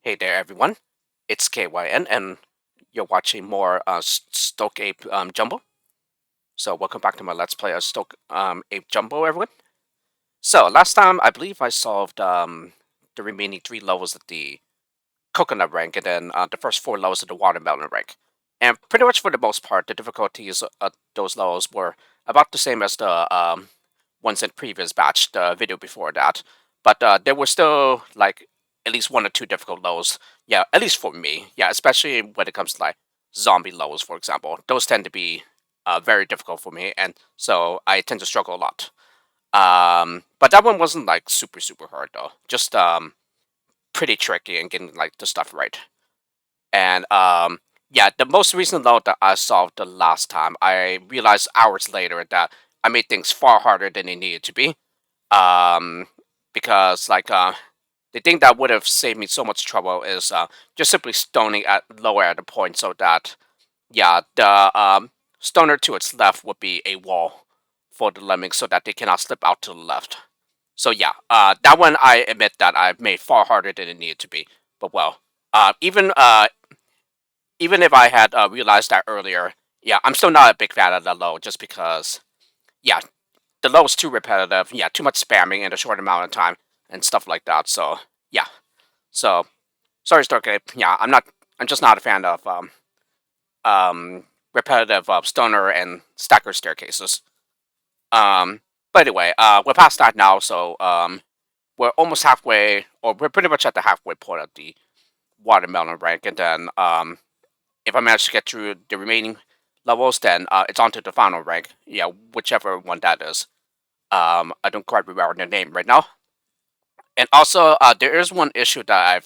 Hey there, everyone. It's KYN, and you're watching more STOKEAPE Jumble. So, welcome back to my Let's Play of STOKEAPE Jumble, everyone. So, last time I believe I solved the remaining 3 levels of the coconut rank, and then the first 4 levels of the watermelon rank. And pretty much for the most part, the difficulties of those levels were about the same as the ones in previous batch, the video before that. But there were still like at least 1 or 2 difficult levels. Yeah, at least for me. Yeah, especially when it comes to like zombie levels, for example. Those tend to be very difficult for me, and so I tend to struggle a lot. But that one wasn't like super hard though. Just pretty tricky and getting like the stuff right. And yeah, the most recent load that I solved the last time, I realized hours later that I made things far harder than they needed to be. Um, because like the thing that would have saved me so much trouble is just simply stoning at lower at a point so that yeah, the stoner to its left would be a wall for the lemmings so that they cannot slip out to the left. So yeah, that one I admit that I've made far harder than it needed to be. But well, even if I had realized that earlier, yeah, I'm still not a big fan of the low just because yeah, the low is too repetitive. Yeah, too much spamming in a short amount of time and stuff like that. So yeah, so sorry, Stargate. Yeah, I'm not. I'm just not a fan of repetitive stoner and stacker staircases. Um, but anyway, we're past that now, so we're almost halfway, or we're pretty much at the halfway point of the watermelon rank, and then if I manage to get through the remaining levels, then it's on to the final rank. Yeah, whichever one that is. I don't quite remember the name right now. And also, there is one issue that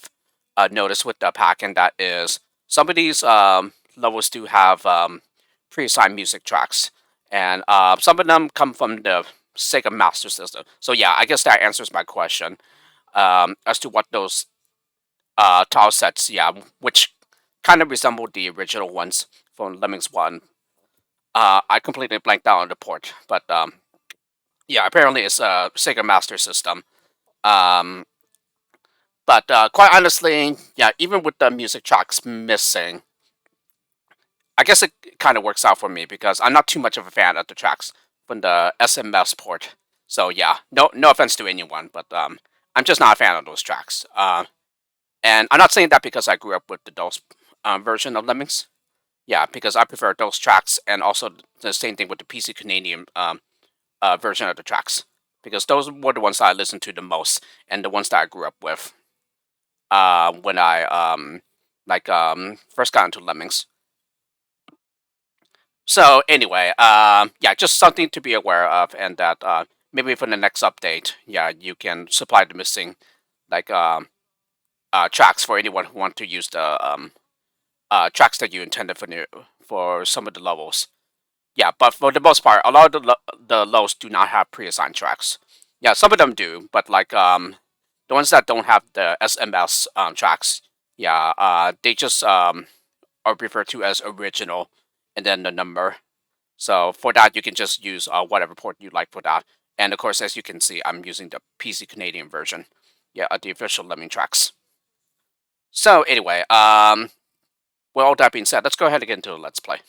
I've noticed with the pack, and that is some of these levels do have pre-assigned music tracks, and some of them come from the Sega Master System. So yeah, I guess that answers my question as to what those tile sets, yeah, which kind of resemble the original ones from Lemmings One. I completely blanked out on the port, but yeah, apparently it's a Sega Master System. Um, but quite honestly, yeah, even with the music tracks missing, I guess it kind of works out for me because I'm not too much of a fan of the tracks from the SMS port. So yeah, no offense to anyone, but I'm just not a fan of those tracks. And I'm not saying that because I grew up with the DOS version of Lemmings. Yeah, because I prefer those tracks, and also the same thing with the PC Canadian version of the tracks, because those were the ones that I listened to the most, and the ones that I grew up with when I first got into Lemmings. So anyway, yeah, just something to be aware of, and that maybe for the next update, yeah, you can supply the missing like tracks for anyone who want to use the tracks that you intended for some of the levels. Yeah, but for the most part, a lot of the lows do not have pre-assigned tracks. Yeah, some of them do, but like the ones that don't have the SMS tracks, yeah, they just are referred to as original, and then the number. So for that, you can just use whatever port you like for that. And of course, as you can see, I'm using the PC Canadian version, yeah, of the official Lemming tracks. So anyway, with all that being said, let's go ahead and get into the Let's Play.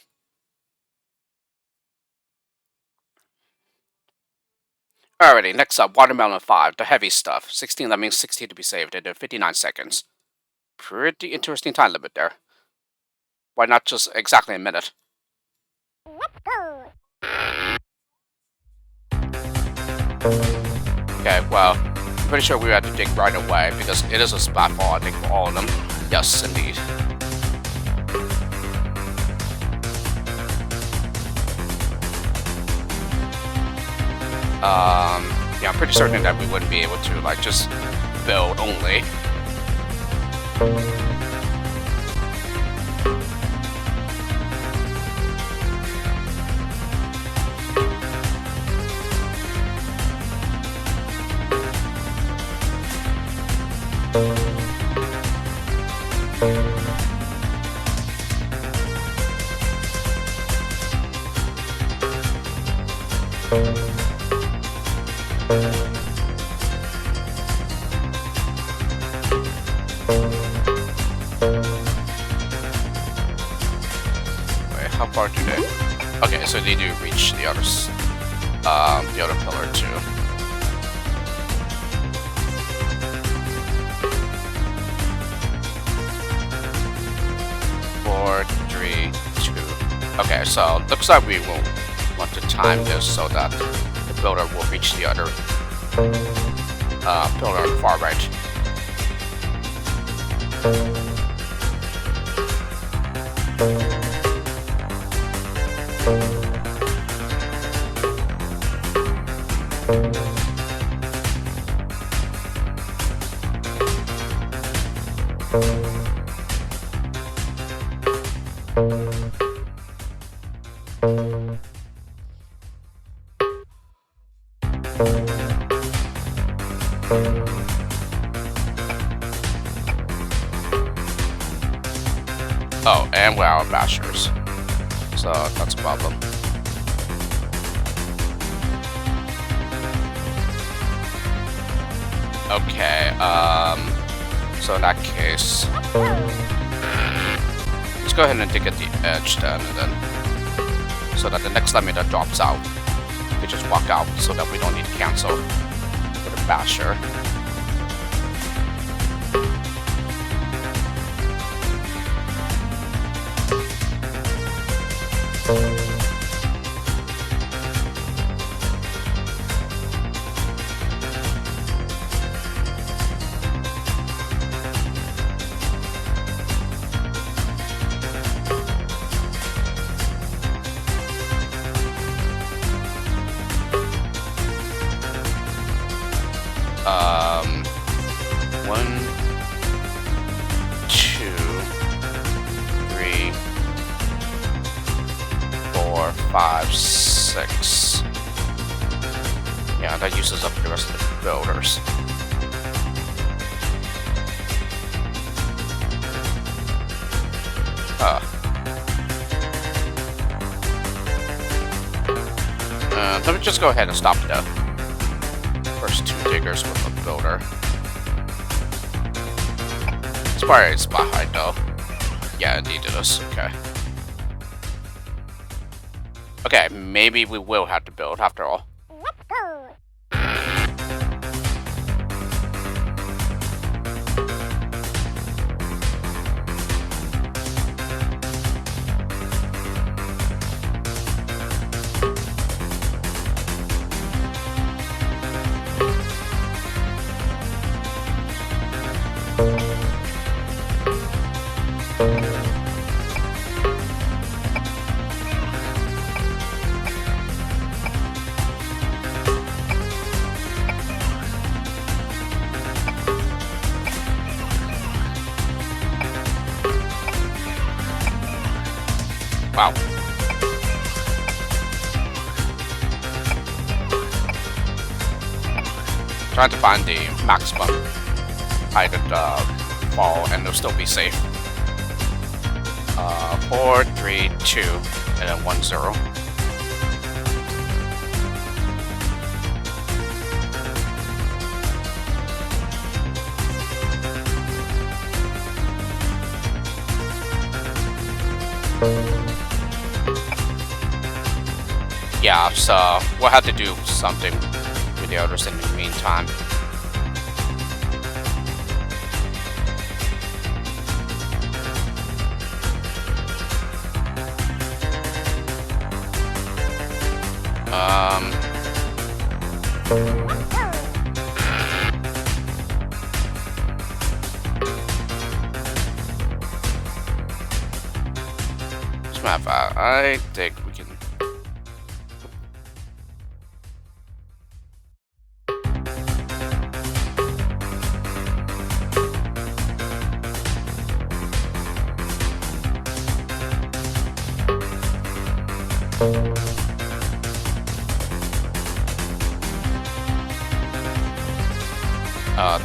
Alrighty, next up, Watermelon 5, the heavy stuff. 16 lemmings, 16 to be saved in 59 seconds. Pretty interesting time limit there. Why not just exactly a minute? Okay, well, I'm pretty sure we had to dig right away because it is a splatfall, I think, for all of them. Yes, indeed. Yeah, I'm pretty certain that we wouldn't be able to, like, just build only. far do they? Okay, so they do reach the other pillar too. Four, three, two. Okay, so looks like we will want to time this so that the builder will reach the other pillar on the far right. Oh, and we're out of bashers, so that's a problem. Okay, so in that case, let's go ahead and dig at the edge then, so that the next lemon that drops out, we just walk out, so that we don't need to cancel for the basher. One, two, three, 4, 5, 6. Yeah, that uses up the rest of the builders. Let me just go ahead and stop the first 2 diggers with a builder. It's probably a spot height though. Yeah, indeed it is. Okay. Okay, maybe we will have to build after all. Let's go. Wow. Trying to find the maximum height of the fall and it'll still be safe. 4, 3, 2, and then 1, 0. Yeah, so we'll have to do something with the others in the meantime. As a matter of fact, I think we can.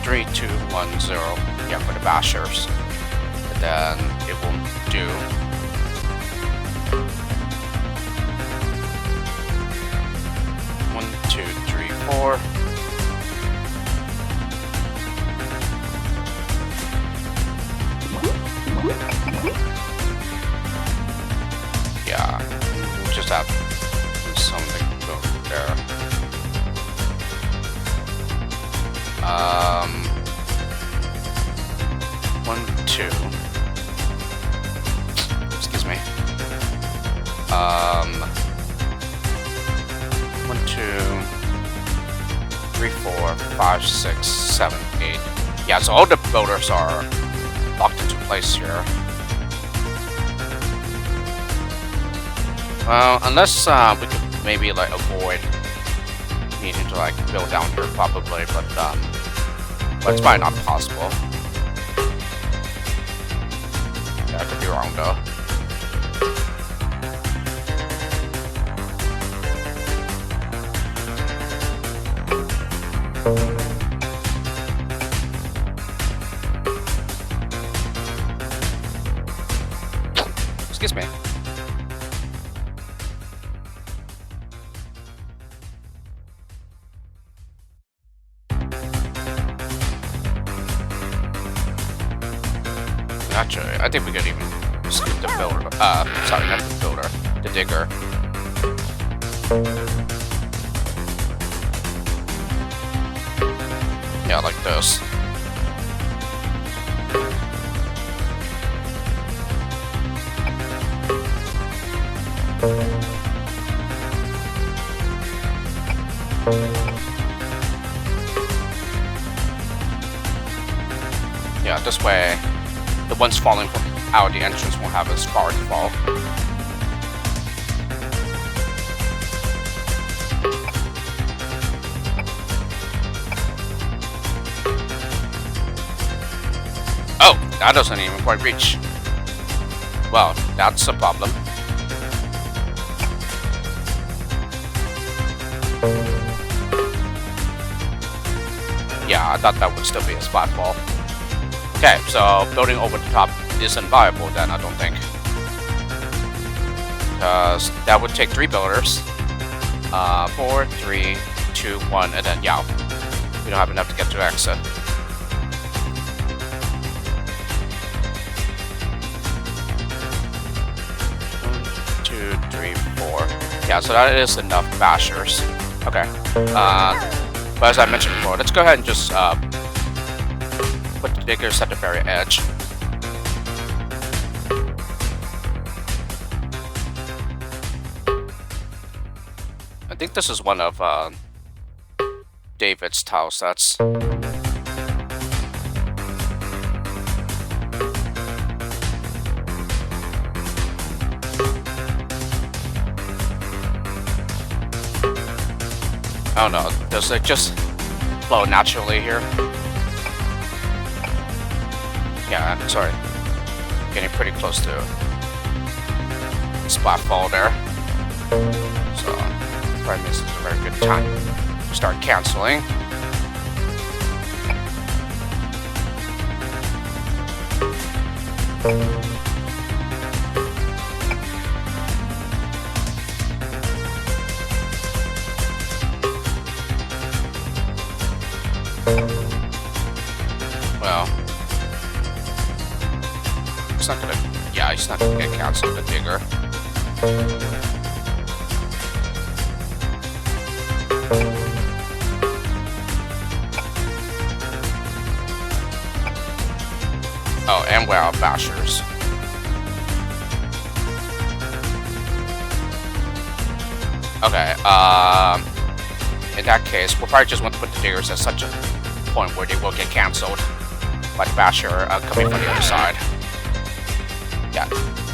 Three, 2, 1, 0. Yeah, for the bashers. And then it will do. One, 2, 3, 4. Yeah. 1, 2. Excuse me. 1, 2, 3, 4, 5, 6, 7, 8. Yeah, so all the builders are locked into place here. Well, unless we could maybe like avoid needing to like build down here, probably, but it's probably not possible. Yeah, I could be wrong though. Excuse me. Actually, I think we could even skip the builder. Sorry, not the builder, the digger. Yeah, like this. Yeah, this way, the ones falling from out the entrance won't have as far to fall. Oh, that doesn't even quite reach. Well, that's a problem. Yeah, I thought that would still be a spot fall. Okay, so building over the top isn't viable then, I don't think. Because that would take 3 builders. 4, 3, 2, 1, and then yeah. We don't have enough to get to exit. 1, 2, 3, 4. Yeah, so that is enough bashers. Okay. But as I mentioned before, let's go ahead and just put the diggers at the very edge. I think this is one of David's tile sets. I don't know, does it just flow naturally here? Yeah, I'm sorry. Getting pretty close to spot fall there. So, probably this is a very good time to start canceling. Well, it's not gonna, yeah, he's not gonna get canceled, the digger. Oh, and we're out bashers. Okay, in that case, we'll probably just want to put the diggers at such a point where they will get cancelled by the basher coming from the other side. Yeah,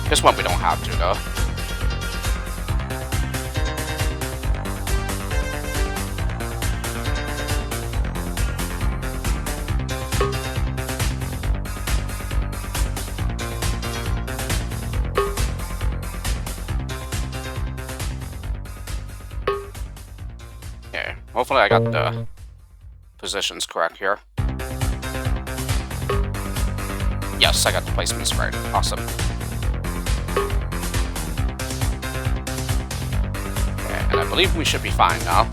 this one we don't have to though. Okay, hopefully I got the positions correct here. Yes, I got the placements right. Awesome. Okay, and I believe we should be fine now.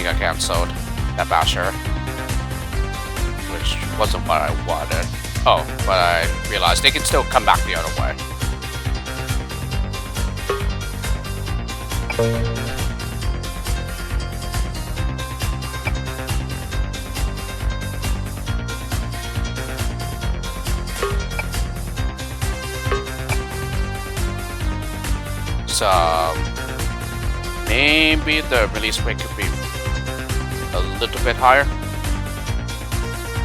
think I canceled that basher, which wasn't what I wanted. Oh, but I realized they can still come back the other way. So maybe the release rate could be a little bit higher.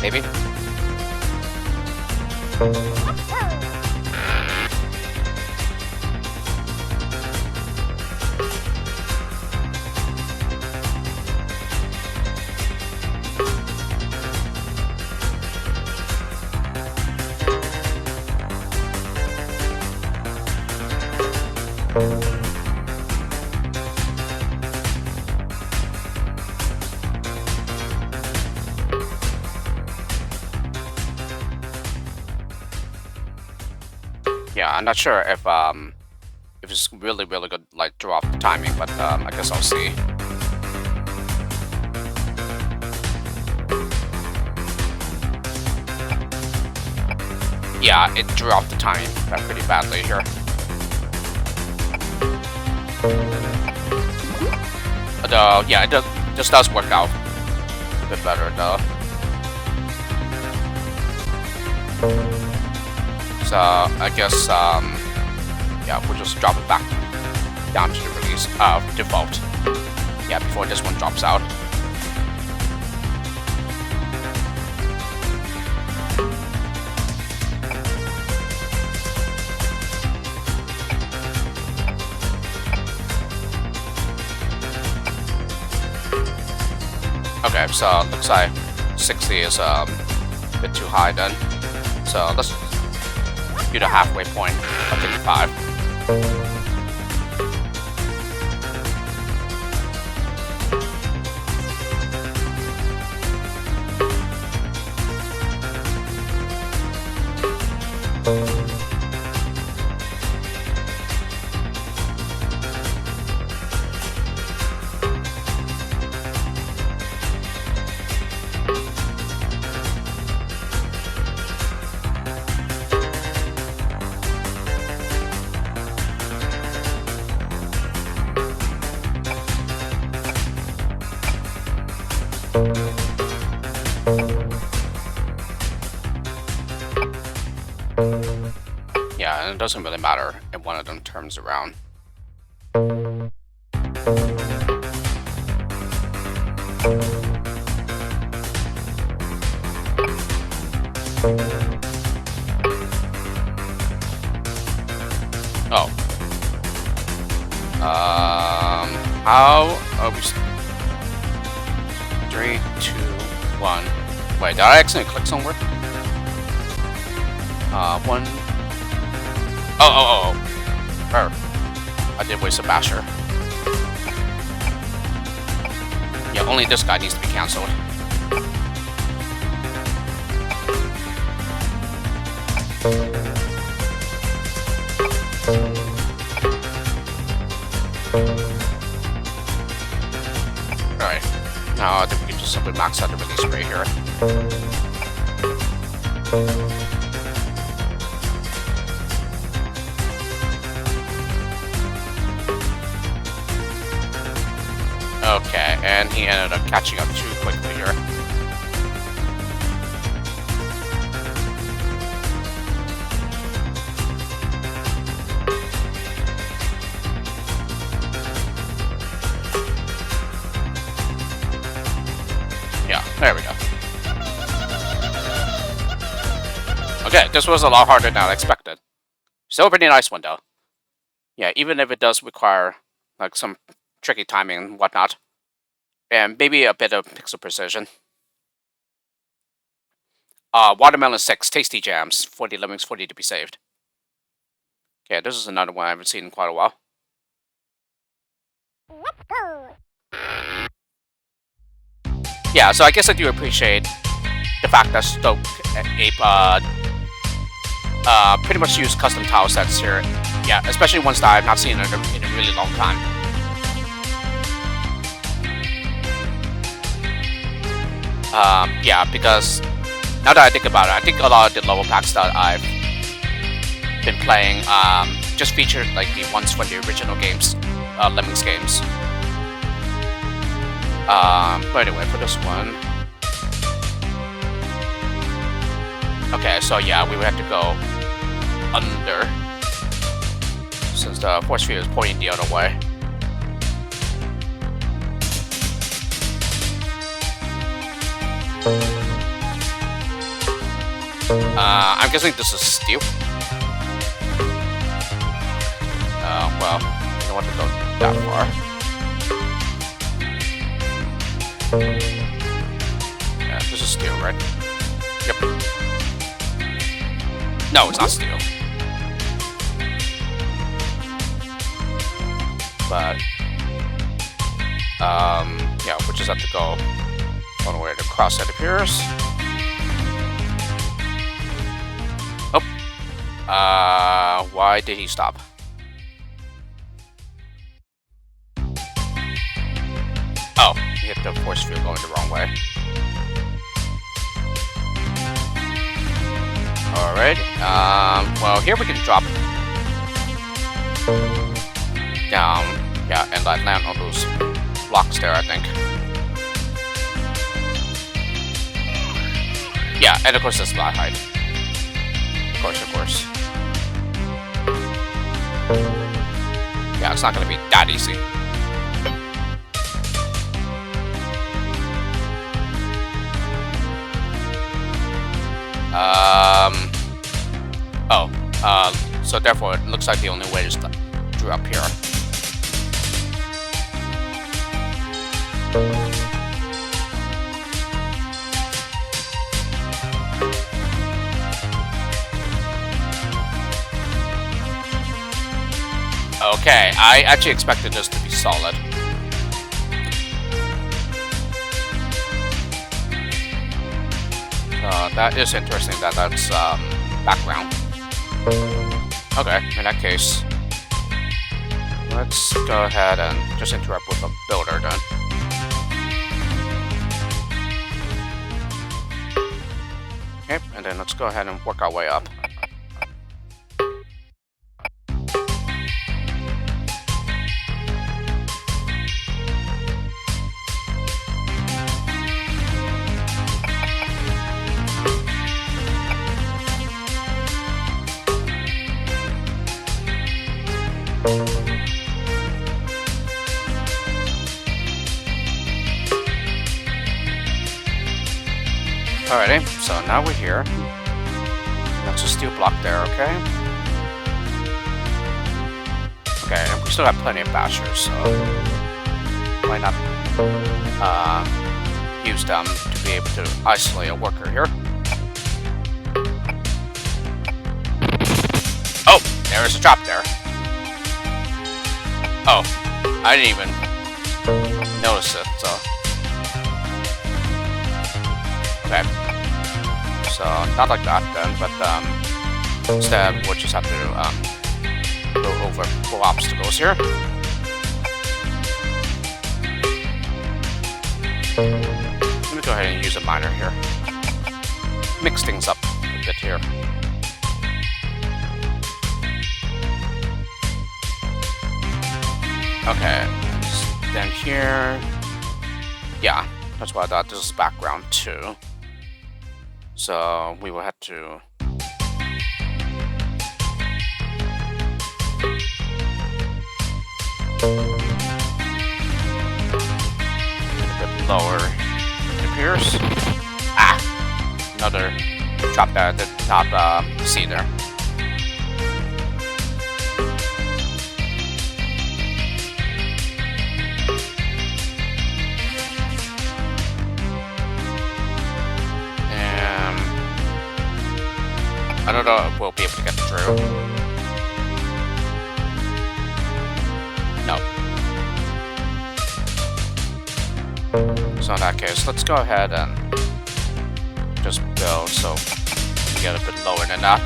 Maybe. Yeah, I'm not sure if it's really good, like draw off the timing, but I guess I'll see. Yeah, it drew off the timing pretty badly here. Although, yeah, this does work out a bit better though. So I guess yeah, we'll just drop it back down to the release default. Yeah, before this one drops out. Okay, so it looks like 60 is a bit too high then. So let's do the halfway point of 55. Yeah, and it doesn't really matter if one of them turns around. Oh. How are we? 3, 2, 1. Wait, did I accidentally click somewhere? 1. Oh. I did waste a basher. Yeah, only this guy needs to be cancelled. Alright. Now I think we can just simply max out the release rate here. Okay, and he ended up catching up too quickly here. Yeah, there we go. Okay, this was a lot harder than I expected. Still a pretty nice one though. Yeah, even if it does require like some tricky timing and whatnot, and maybe a bit of pixel precision. Watermelon 6, Tasty Jams, 40 Lemmings, 40 to be saved. Okay, this is another one I haven't seen in quite a while. Yeah, so I guess I do appreciate the fact that STOKEAPE pretty much use custom tile sets here. Yeah, especially ones that I've not seen in a really long time. Yeah, because now that I think about it, I think a lot of the level packs that I've been playing just featured like the ones from the original games, Lemmings games. But anyway, for this one, okay, so yeah, we would have to go under since the force field is pointing the other way. I'm guessing this is steel. Well, I don't want to go that far. Yeah, this is steel, right? Yep. No, it's not steel. But, yeah, we just have to go all the way across, it appears. Oh. Why did he stop? Oh, he hit the force field going the wrong way. Alright, well, here we can drop down, yeah, and land on those blocks there, I think. Yeah, and of course that's flat height. Of course. Yeah, it's not gonna be that easy. So therefore it looks like the only way is through up here. Okay, I actually expected this to be solid. That is interesting that that's background. Okay, in that case, let's go ahead and just interact with a builder then. Okay, and then let's go ahead and work our way up. Alrighty, so now we're here. That's a steel block there, okay? Okay, and we still have plenty of bashers, so why not use them to be able to isolate a worker here? Oh, there is a trap there. Oh, I didn't even notice it, so. Okay. So, not like that then, but instead we'll just have to go over 4 obstacles here. Let me go ahead and use a miner here. Mix things up a bit here. Okay, then here, yeah, that's what I thought. This is background too. So we will have to a bit lower, it appears. Ah, another drop there at the top C there. I don't know if we'll be able to get through. No. So in that case, let's go ahead and just build so we get a bit lower than that.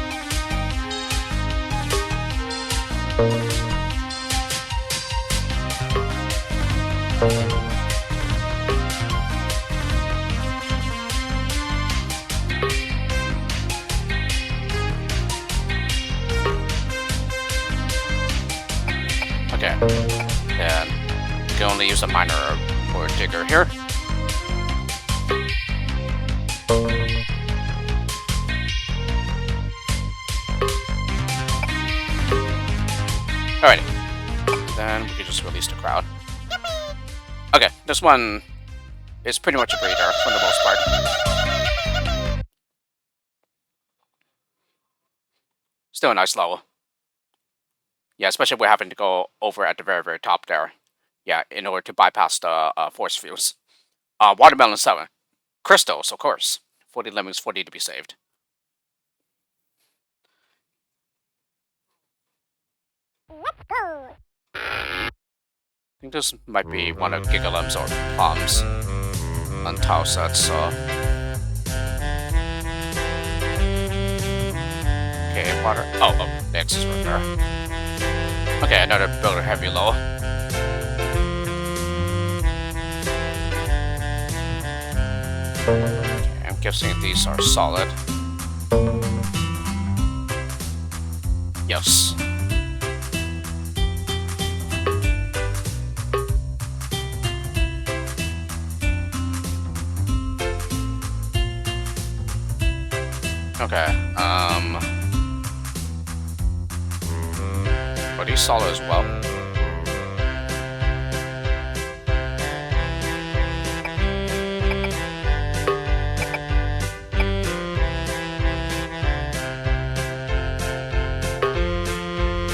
just a miner or digger here. Alrighty. Then we can just release the crowd. Okay, this one is pretty much a breeder for the most part. Still a nice level. Yeah, especially if we're having to go over at the very, very top there. Yeah, in order to bypass the force fields. Watermelon 7. Crystals, of course. 40 lemons, 40 to be saved. Let's go. I think this might be one of Gigalem's or Palm's on tile sets, so. Okay, water. Oh, the X is right there. Okay, another builder heavy low. Okay, I'm guessing these are solid. Yes. Okay, are these solid as well?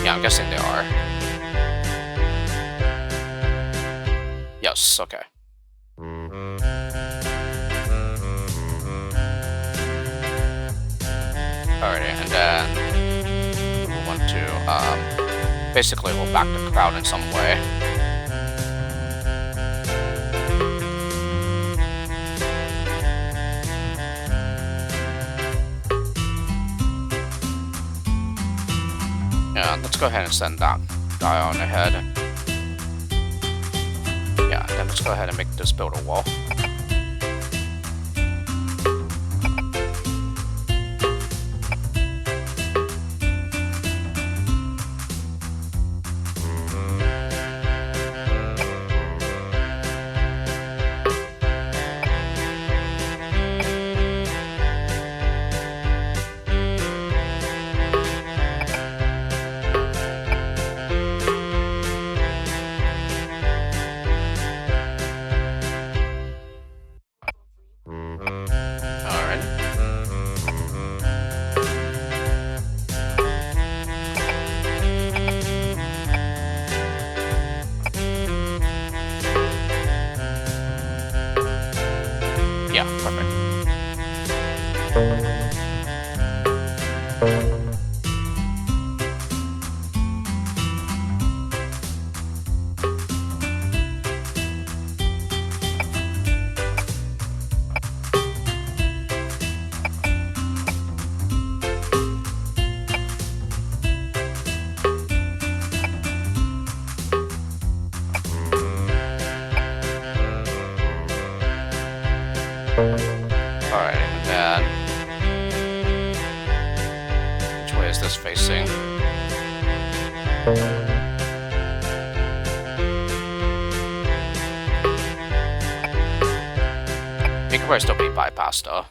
Yeah, I'm guessing they are. Yes, okay. Alright, and then we want to basically hold back the crowd in some way. Yeah, let's go ahead and send that guy on ahead. Yeah, then let's go ahead and make this build a wall. Yeah, perfect. Alright, and then which way is this facing? It could probably still be bypassed though.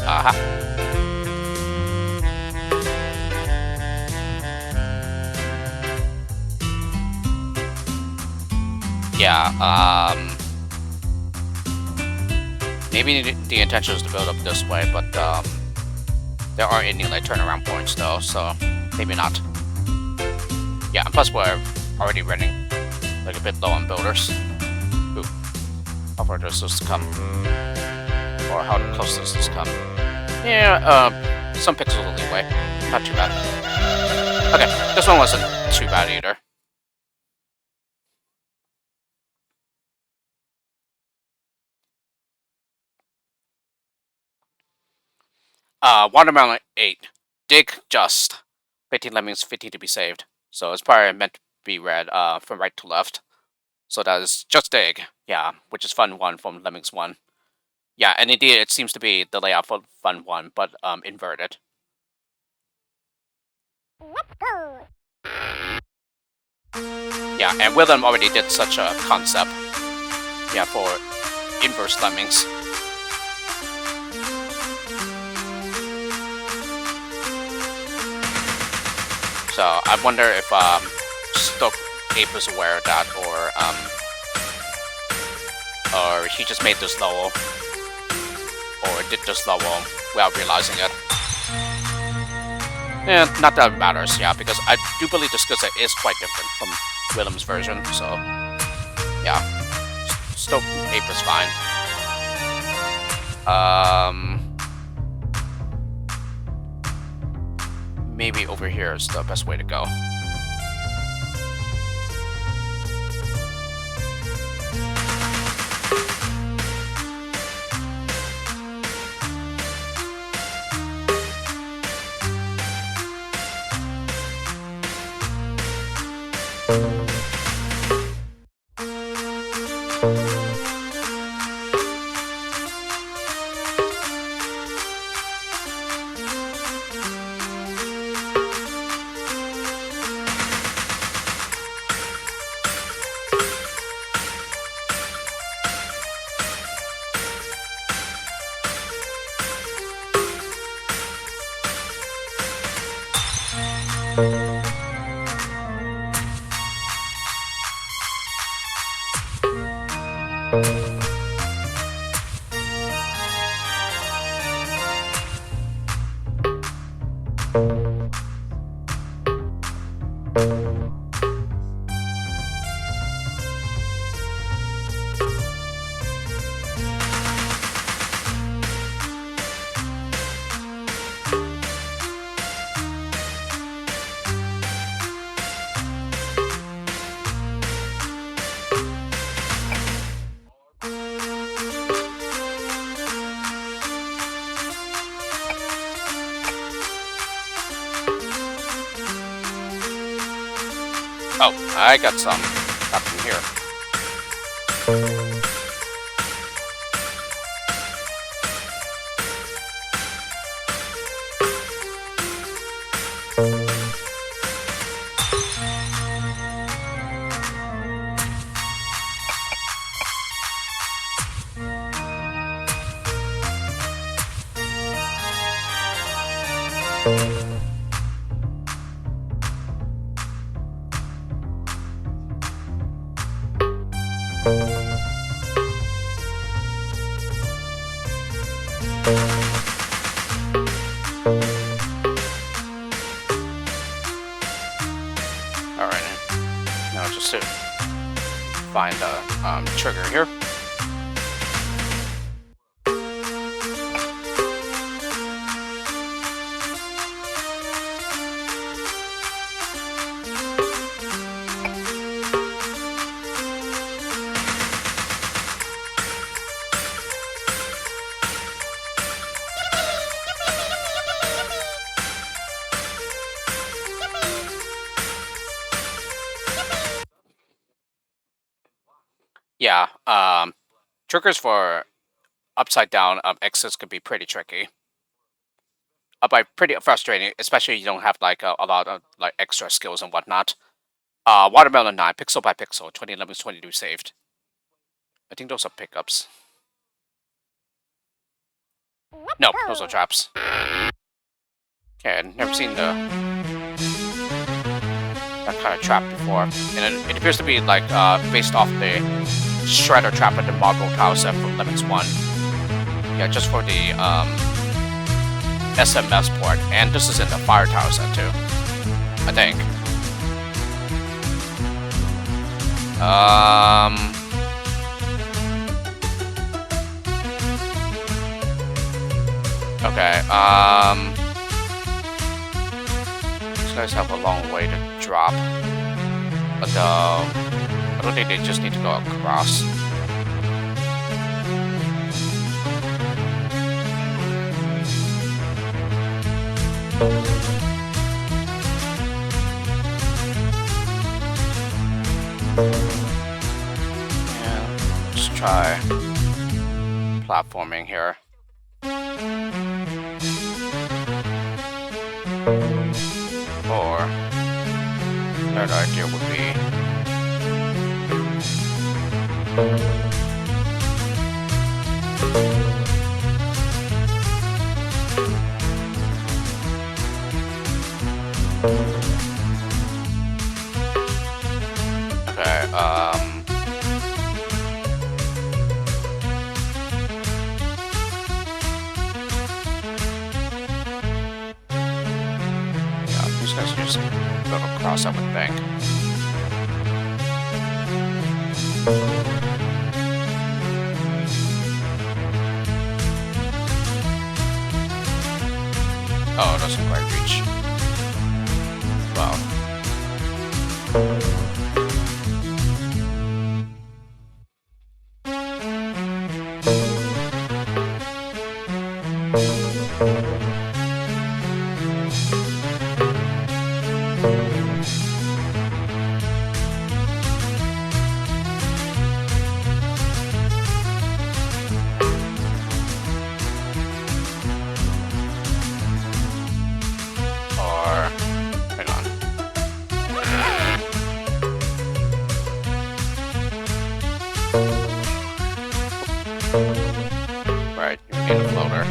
Aha. Yeah, maybe the intention is to build up this way, but there aren't any like turnaround points though, so maybe not. Yeah, and plus we're already running like a bit low on builders. Ooh. How far does this come? Or how close does this come? Yeah, some pixels of leeway. Not too bad. Okay, this one wasn't too bad either. Watermelon 8. Dig just. 15 lemons, 50 to be saved. So it's probably meant to be read from right to left. So that is Just Dig, yeah, which is Fun 1 from Lemmings 1. Yeah, and indeed it seems to be the layout for Fun 1, but inverted. Yeah, and Willem already did such a concept. Yeah, for inverse Lemmings. So I wonder if STOKEAPE is aware of that, or he just made this level, or did this level without realizing it. And not that it matters, yeah, because I do believe the skill set is quite different from Willem's version, so yeah, STOKEAPE is fine. Maybe over here is the best way to go. Oh, I got some up from here. Alright, now just to find the trigger here. Yeah, triggers for upside down exits could be pretty tricky. By pretty frustrating, especially you don't have like a lot of like extra skills and whatnot. Watermelon 9, pixel by pixel, 2011 22 saved. I think those are pickups. Nope, those are traps. Okay, I've never seen that kind of trap before. And it appears to be like based off the Shredder trap at the Marble Tower set from Lemmings 1. Yeah, just for the SMS port. And this is in the Fire Tower set too, I think. Okay, these guys have a long way to drop. But I don't think they just need to go across. platforming here. Or third idea would be okay, yeah, these guys are just go across, I would think. Oh, it doesn't quite reach. Wow. Right, you need a floater.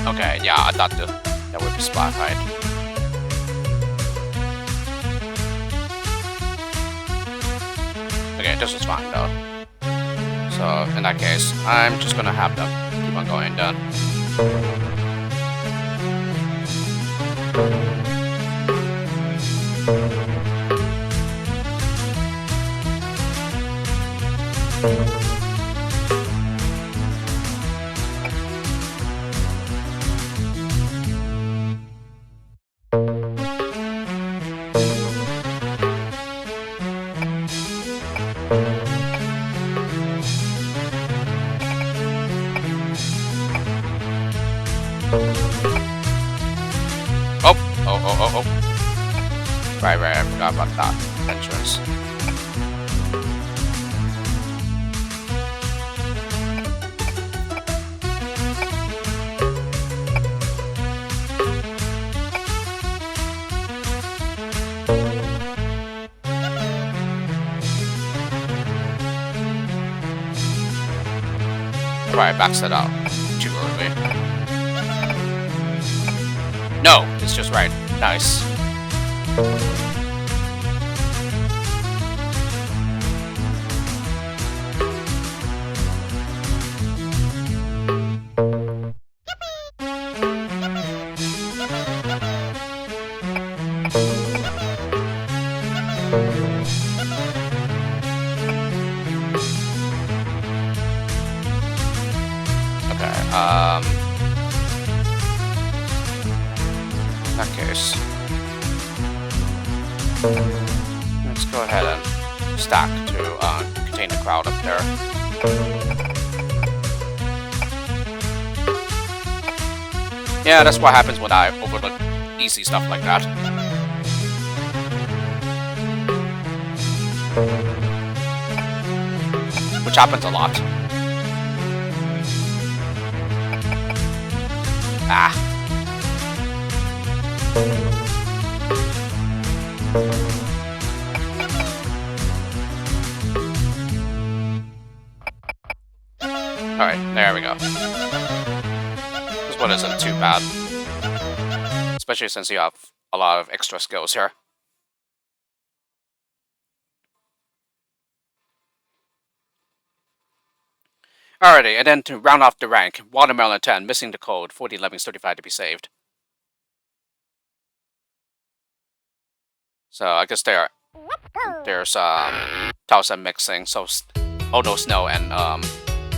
Okay, yeah, I thought that would be spot height. Okay, this was fine though. So in that case, I'm just gonna have them keep on going then. Oh. Right, I forgot about that entrance. Right, backs that out too early. No, it's just right. Nice. In that case, let's go ahead and stack to contain the crowd up there. Yeah, that's what happens when I overlook easy stuff like that. Which happens a lot. Ah. Alright, there we go. This one isn't too bad. Especially since you have a lot of extra skills here. Alrighty, and then to round off the rank, Watermelon 10, missing the code, 40 Lemmings 35 to be saved. So I guess there's Towson mixing, so Odo Snow and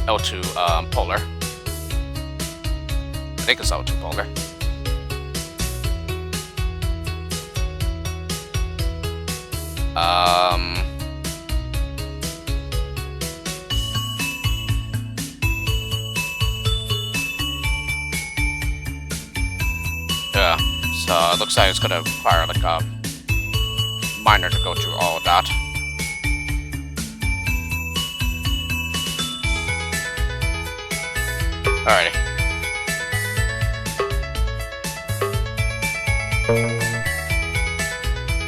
L2 Polar. I think it's L2 Polar. Yeah, so it looks like it's gonna require like a miner to go through all of that. Alrighty.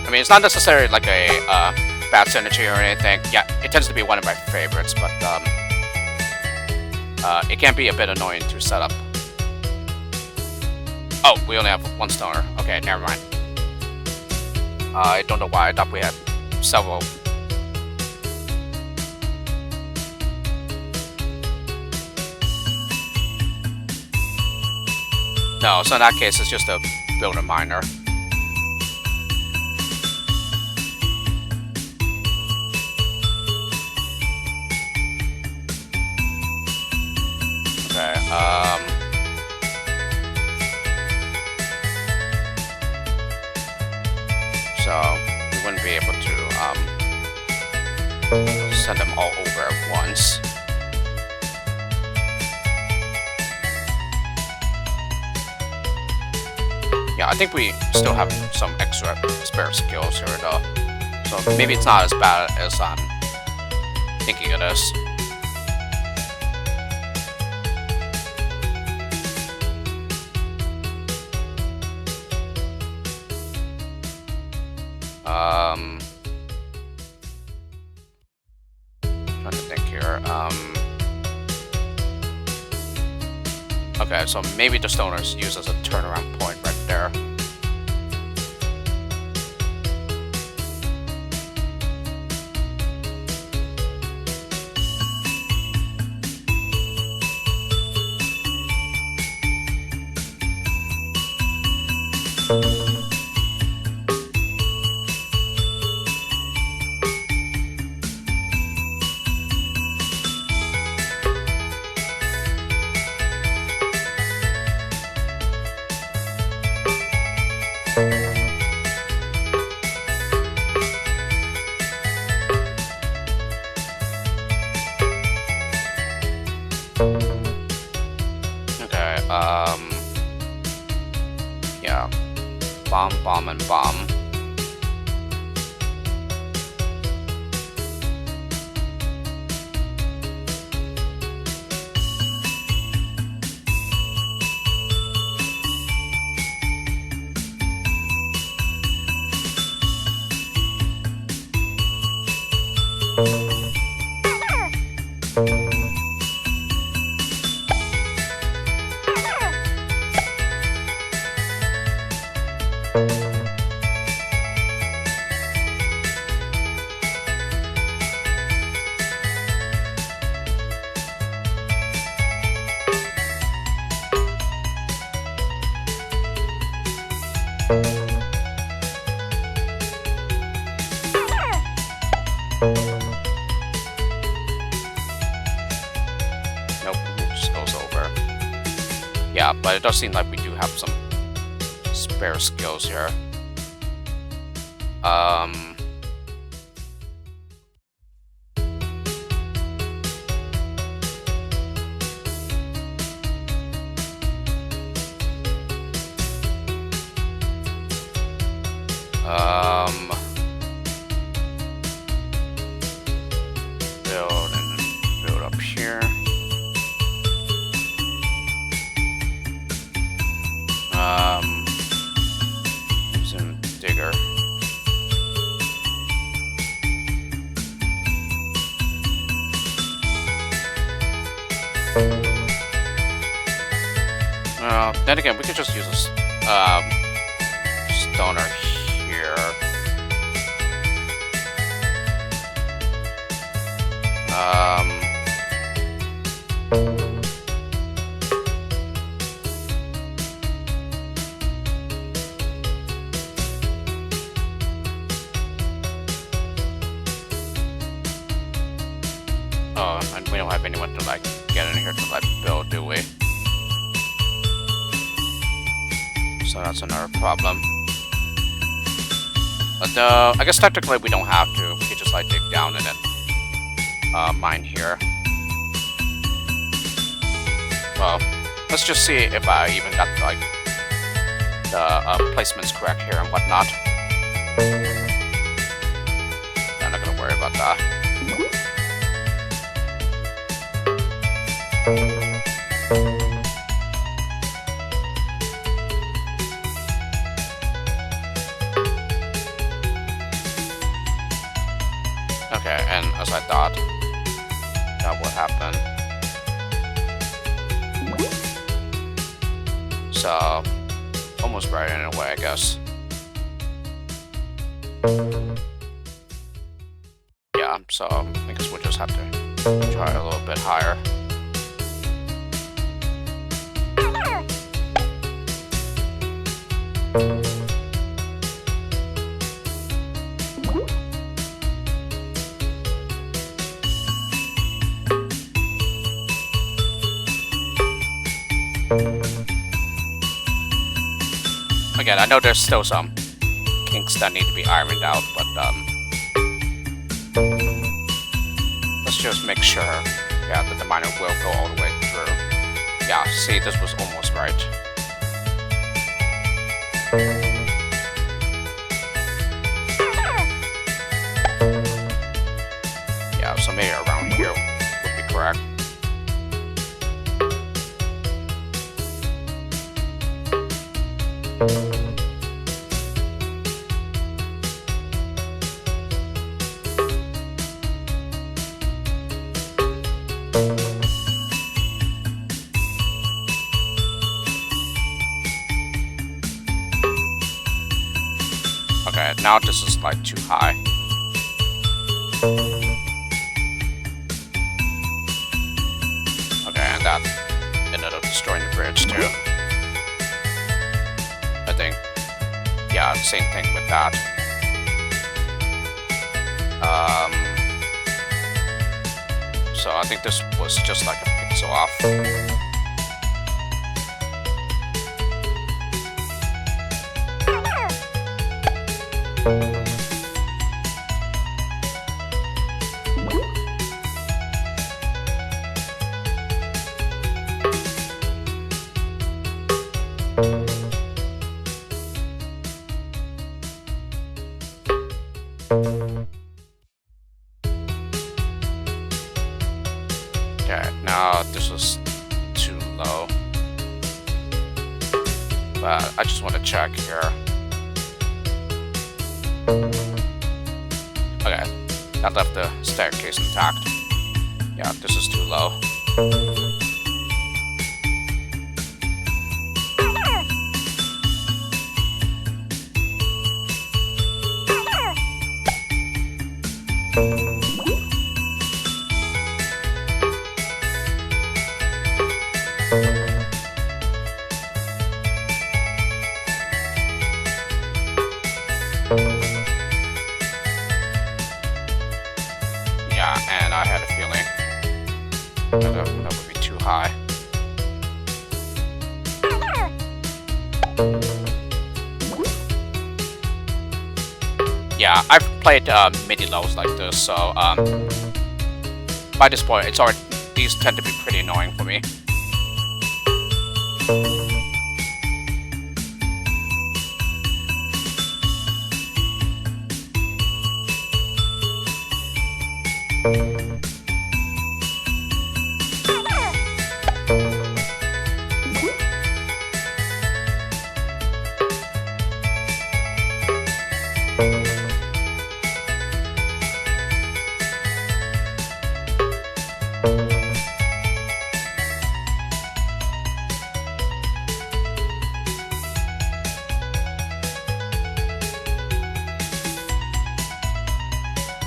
I mean, it's not necessarily like a bad synergy or anything. Yeah, it tends to be one of my favorites, but it can be a bit annoying to set up. Oh, we only have one stoner. Okay, never mind. I don't know why. I thought we had several. No, so in that case, it's just a builder miner. Okay, so we wouldn't be able to send them all over at once. Yeah, I think we still have some extra spare skills here though. So maybe it's not as bad as I'm thinking it is. Trying to think here. Okay, so maybe the stoners use as a turnaround point right there. Okay, yeah. Bomb, bomb, and bomb. Nope, it just goes over. Yeah, but it does seem like we do have some spare skills here. Build up here. Some digger. Then again, we could just use a stoner here. Oh, and we don't have anyone to like get in here to like build, do we? So that's another problem. But I guess technically we don't have to. We could just like dig down and then mine here. Well, let's just see if I even got like the placements correct here and whatnot. I'm not gonna worry about that. Okay, and as I thought, that would happen. So, almost right in a way, I guess. Yeah, so I guess we'll just have to try a little bit higher. Again, I know there's still some kinks that need to be ironed out, but let's just make sure, yeah, that the miner will go all the way through. Yeah, see, this was almost right. Yeah, so maybe around here would be correct. Okay, now this is like too high. Okay, and that ended up destroying the bridge too. I think, yeah, same thing with that. So I think this was just like a pixel off. Okay, now this was too low. But I just want to check here. Okay, that left the staircase intact. Yeah, this is too low. Yeah, and I had a feeling that would be too high. Yeah, I've played MIDI lows like this, so by this point, it's already, these tend to be pretty annoying for me.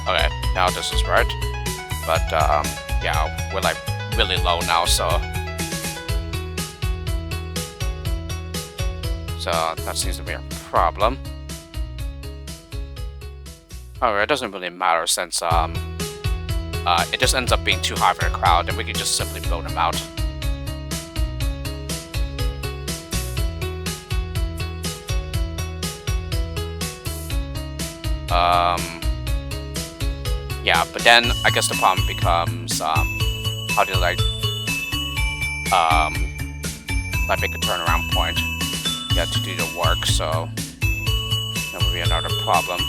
Okay, now this is right, but yeah, we're like really low now, so that seems to be a problem. However, it doesn't really matter since it just ends up being too high for the crowd, and we can just simply build them out. Yeah, but then I guess the problem becomes how do you like make a turnaround point? Yeah, to do the work, so that would be another problem.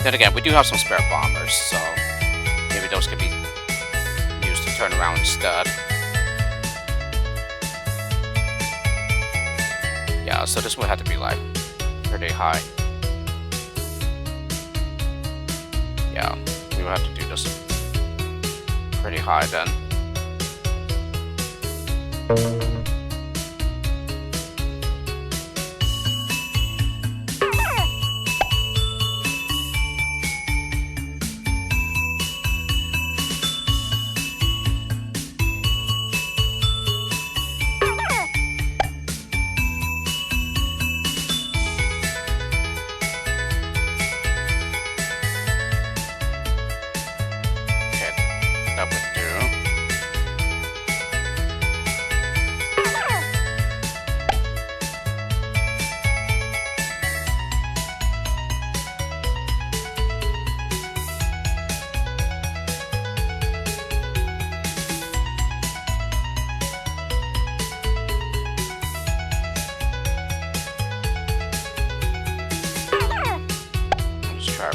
Then again, we do have some spare bombers, so maybe those could be used to turn around instead. Yeah, so this would have to be like pretty high. Yeah, we would have to do this pretty high then.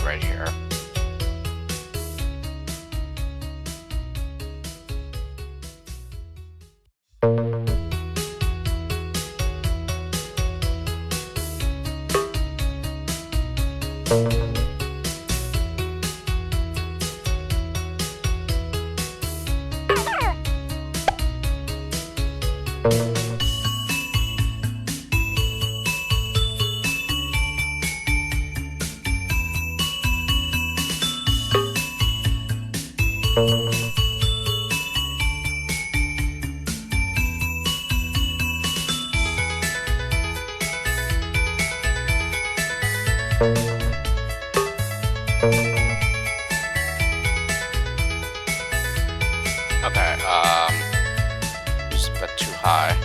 Right here. Okay, it's a bit too high.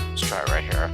Let's try it right here.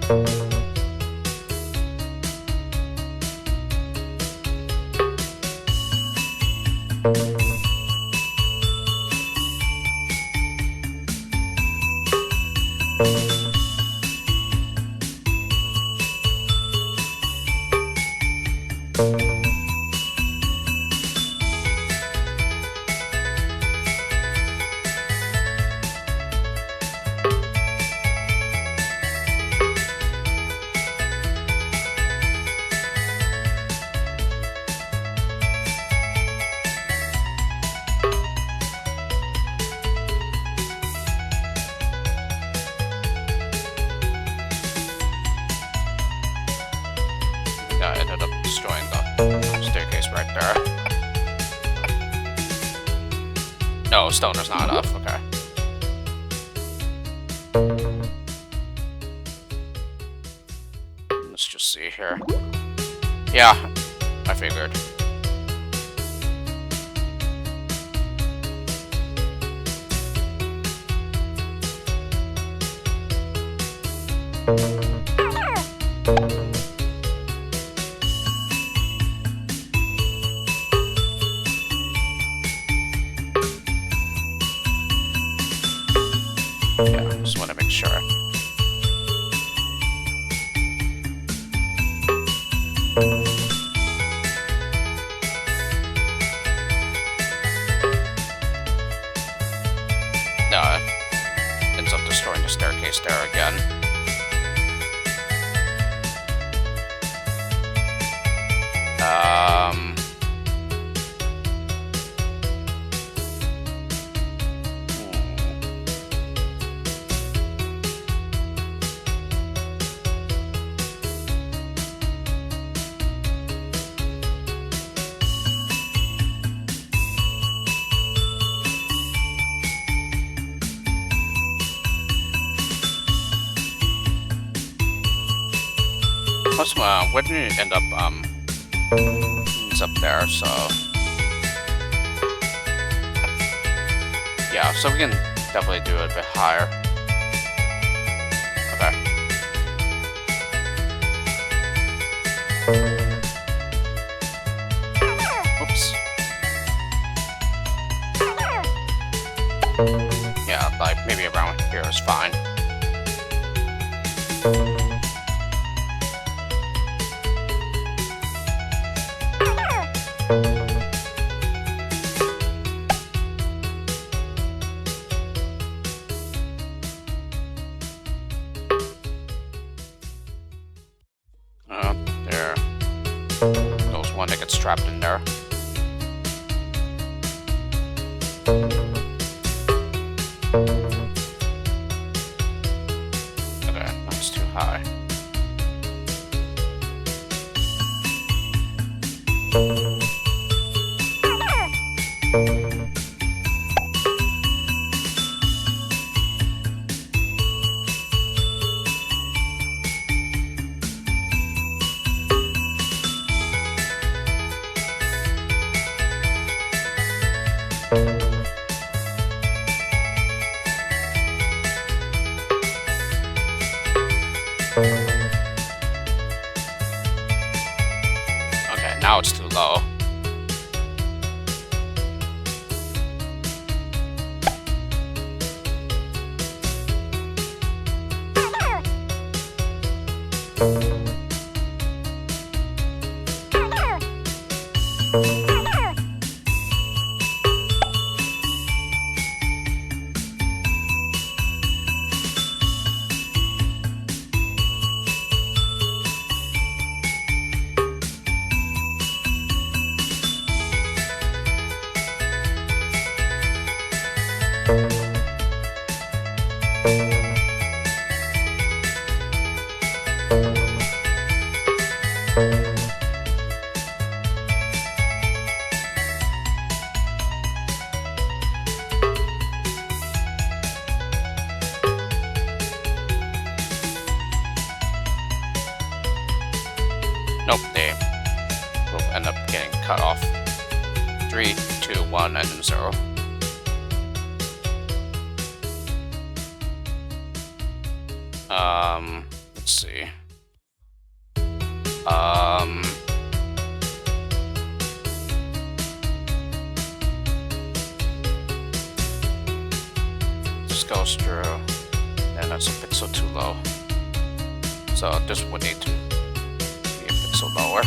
I ended up destroying the staircase right there. No, stoner's not enough, okay. Let's just see here. Yeah, I figured. Yeah, just want to make sure. No, it ends up destroying the staircase there again. Plus, where did it end up? It's up there, so yeah. So we can definitely do it a bit higher. Okay. Oops. Yeah, like maybe around here is fine. There goes one that gets trapped in there. Okay, that's too high. Okay, now it's too low. Nope, they will end up getting cut off. 3, 2, 1, and then 0. Let's see. This goes through, and that's a pixel too low. So this would need to be a pixel lower.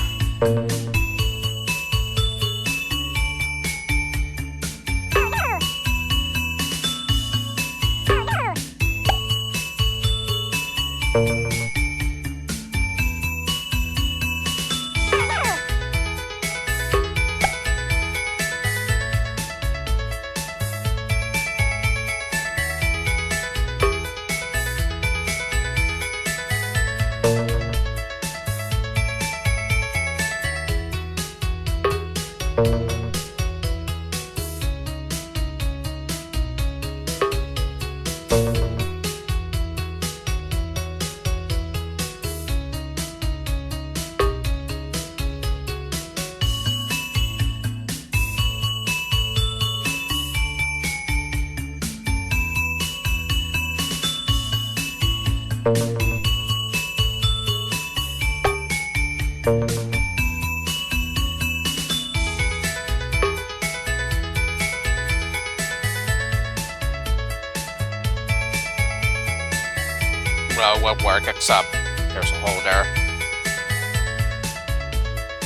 Well, would work, except there's a hole there.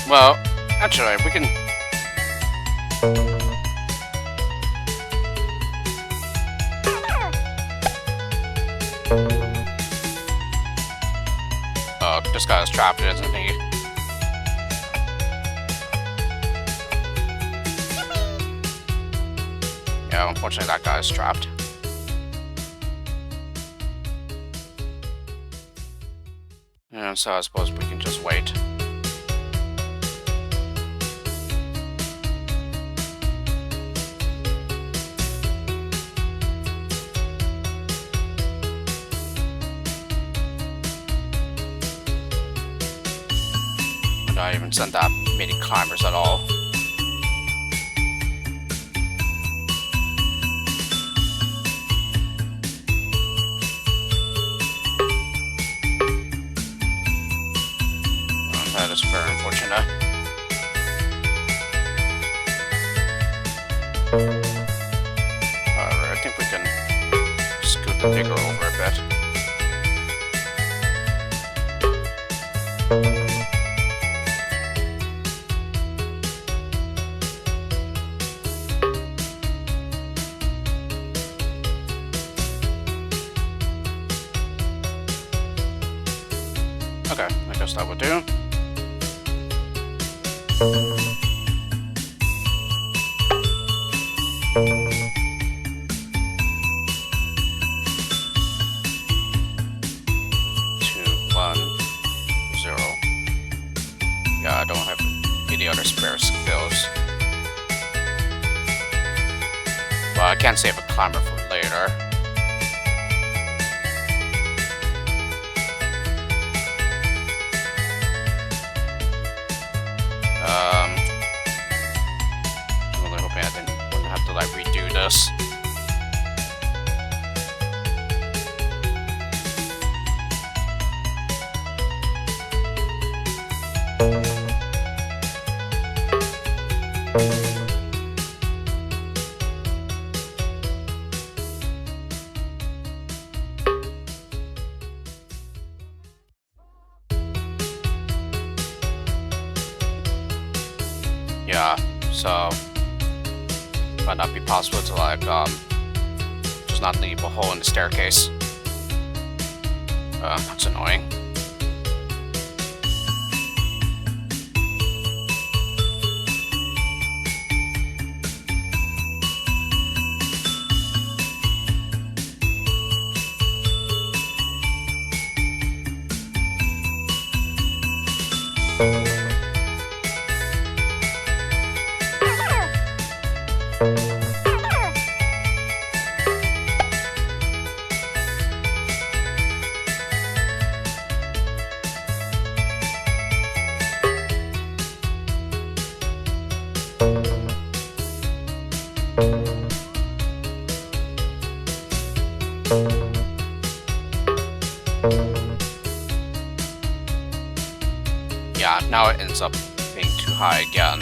Well, actually, we can... Oh, this guy's trapped, isn't he? Yeah, unfortunately that guy's trapped. Yeah, so I suppose we can just wait. not even send that many climbers at all. That is very unfortunate. Alright, I think we can scoot the figure over a bit. Okay, I guess that would do. Yeah, I don't have any other spare skills. Well, I can't save a climber for later. I'm really hoping I wouldn't have to like redo this. Yeah, so might not be possible to like just not leave a hole in the staircase. That's annoying. Yeah, now it ends up being too high again.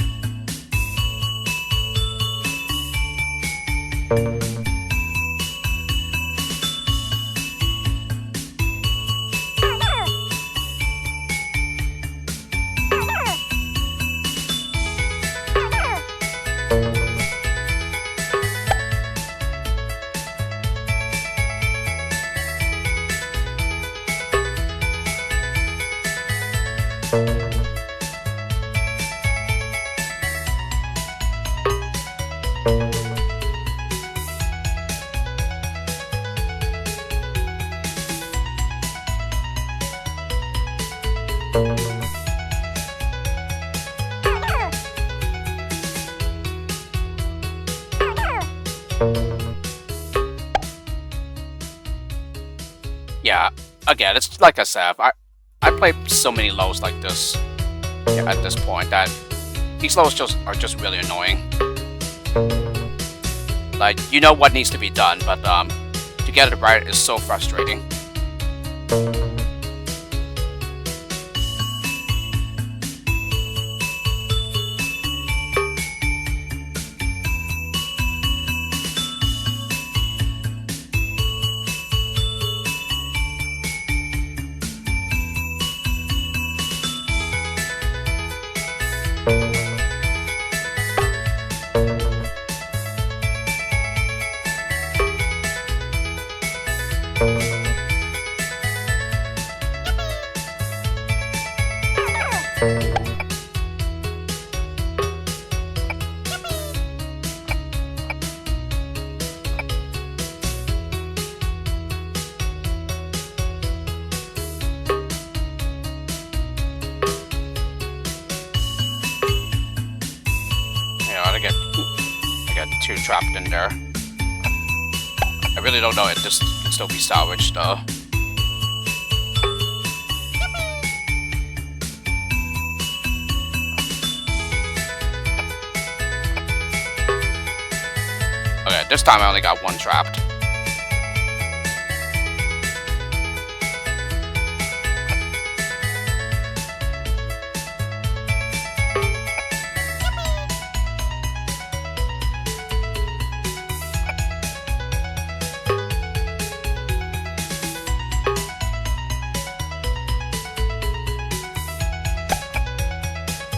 Yeah, again, it's like I said, I played so many lows like this at this point that these lows are just really annoying. Like, you know what needs to be done, but to get it right is so frustrating. I get two trapped in there. I really don't know if this can still be salvaged though. This time I only got one trapped.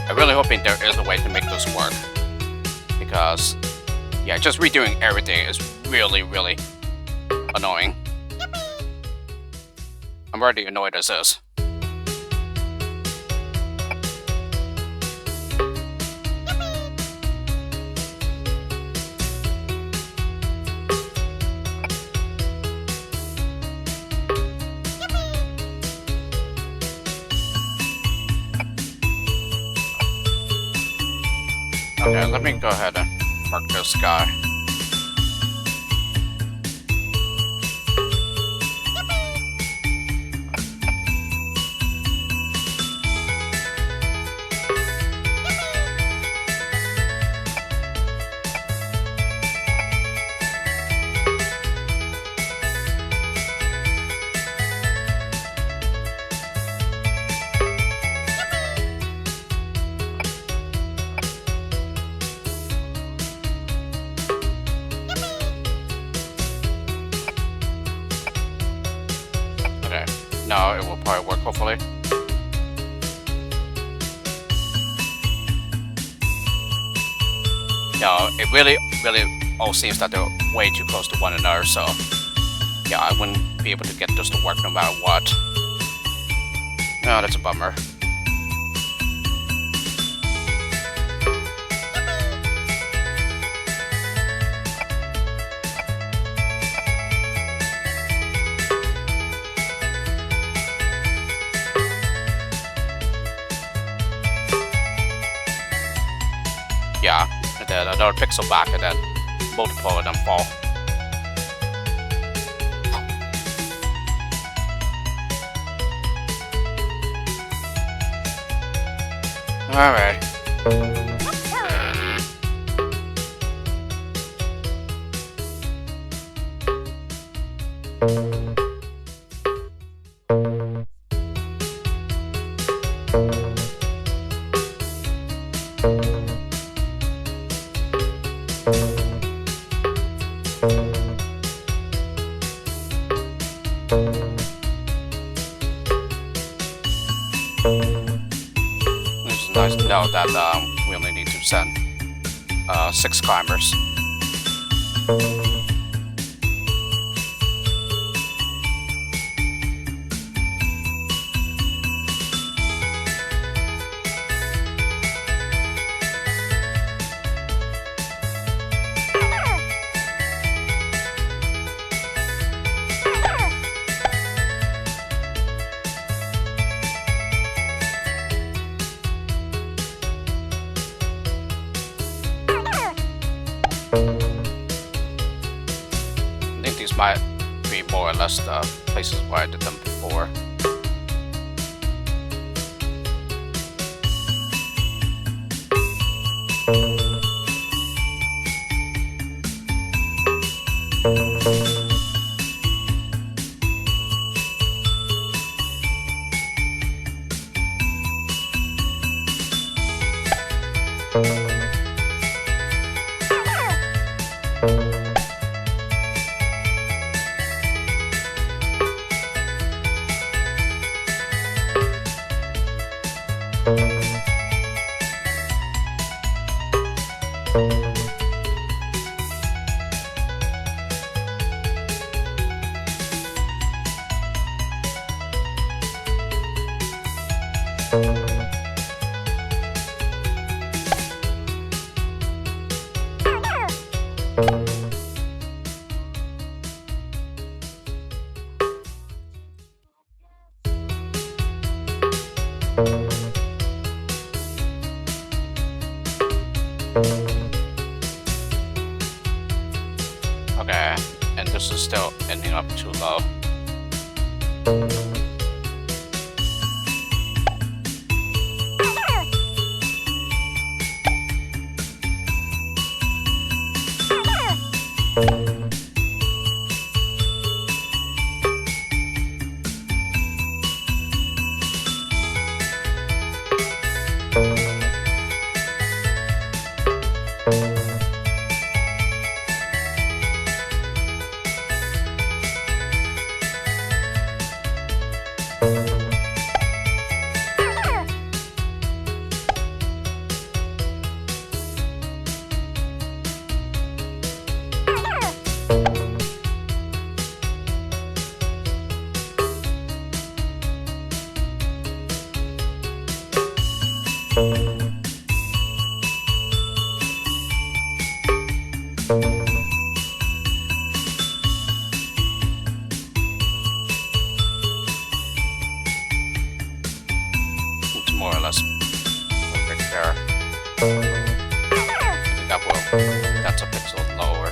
I'm really hoping there is a way to make this work, because yeah, just redoing everything is really, really annoying. I'm already annoyed as is. Okay, let me go ahead and mark this guy. Okay, now it will probably work, hopefully. No, it really all seems that they're way too close to one another, so yeah, I wouldn't be able to get this to work no matter what. No, that's a bummer. Yeah, and then another pixel back, and then multiple of them fall. Alright. It's nice to know that we only need to send 6 climbers. I think these might be more or less the places where I did them before. Okay, and this is still ending up too low.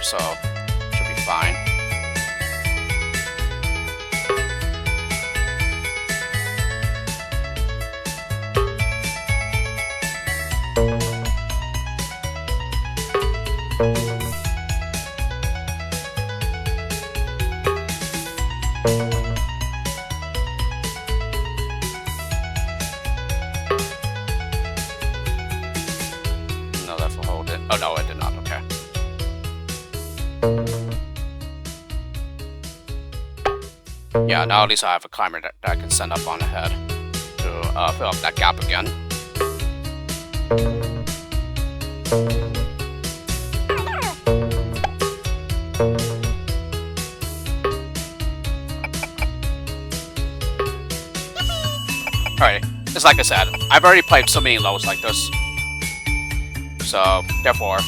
so should be fine. No, that will hold it. Oh no, it did not. Okay. Yeah, now at least I have a climber that I can send up on ahead to fill up that gap again. Alright, it's like I said, I've already played so many lows like this. So, therefore,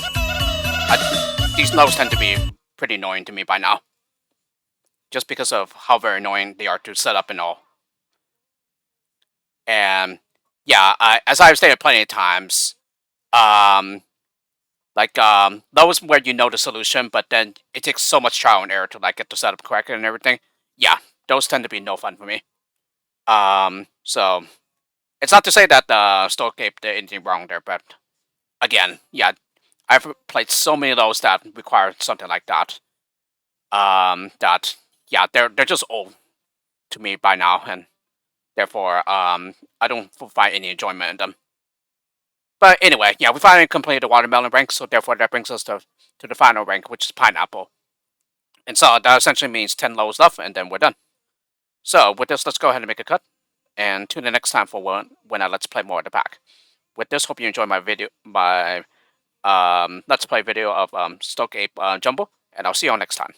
these lows tend to be pretty annoying to me by now. Just because of how very annoying they are to set up and all. And, yeah, as I've stated plenty of times, those where you know the solution, but then it takes so much trial and error to like get the setup correct and everything. Yeah, those tend to be no fun for me. So it's not to say that STOKEAPE did anything wrong there, but again, yeah, I've played so many of those that require something like that. Yeah, they're just old to me by now, and therefore, I don't find any enjoyment in them. But anyway, yeah, we finally completed the watermelon rank, so therefore that brings us to the final rank, which is pineapple. And so that essentially means 10 lows left, and then we're done. So with this, let's go ahead and make a cut, and tune in next time for when I let's play more of the pack. With this, hope you enjoy my video, let's play video of STOKEAPE Jumble, and I'll see you all next time.